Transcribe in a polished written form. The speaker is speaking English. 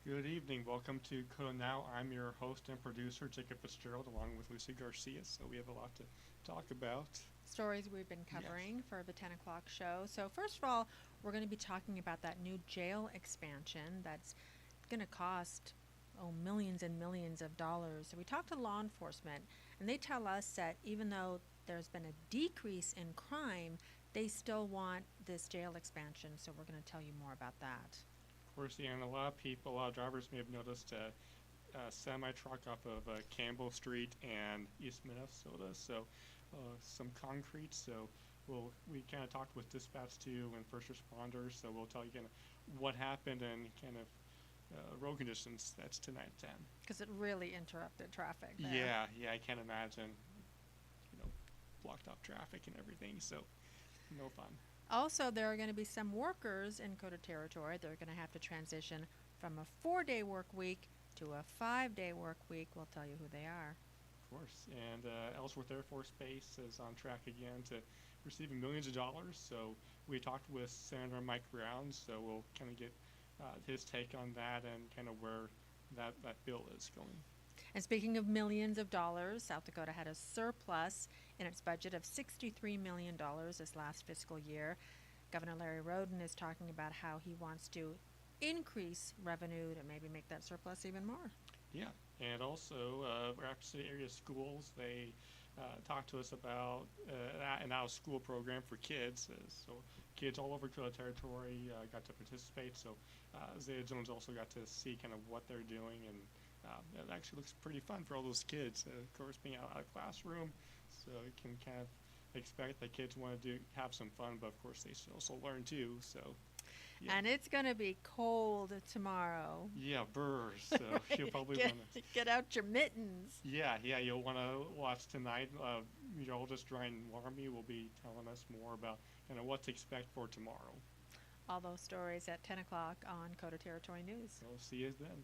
Good evening. Welcome to Kota Now. I'm your host and producer, Jacob Fitzgerald, along with Alicia Garcia. So we have a lot to talk about. Stories we've been Yes. covering for the 10 o'clock show. So, first of all, we're going to be talking about that new jail expansion that's going to cost, millions and millions of dollars. So, we talked to law enforcement, and they tell us that even though there's been a decrease in crime, they still want this jail expansion. So, we're going to tell you more about that. Of course, yeah, and a lot of people, a lot of drivers may have noticed a semi truck off of Campbell Street and East Minnesota. So some concrete. So we kind of talked with dispatch too and first responders. So we'll tell you kind of what happened and kind of road conditions. That's tonight at 10. Because it really interrupted traffic there. Yeah, I can't imagine, you know, blocked off traffic and everything. So no fun. Also, there are going to be some workers in Kota Territory. They're going to have to transition from a 4 day work week to a 5 day work week. We'll tell you who they are. Of course. And Ellsworth Air Force Base is on track again to receiving millions of dollars. So we talked with Senator Mike Brown, so we'll kind of get his take on that and kind of where that bill is going. And speaking of millions of dollars, South Dakota had a surplus in its budget of $63 million this last fiscal year. Governor Larry Roden is talking about how he wants to increase revenue to maybe make that surplus even more. Yeah, and also Rapid City area schools, they talked to us about an out of school program for kids. So kids all over Kota Territory got to participate. So Zaya Jones also got to see kind of what they're doing, and it actually looks pretty fun for all those kids. Of course, being out of a classroom, so you can kind of expect that kids want to do have some fun, but of course they should also learn too. So yeah, And it's going to be cold tomorrow. yeah, burrs. So you'll probably get, want to. get out your mittens. Yeah, you'll want to watch tonight. Meteorologist Ryan Warmy will be telling us more about kind of what to expect for tomorrow. All those stories at 10 o'clock on Kota Territory News. So see you then.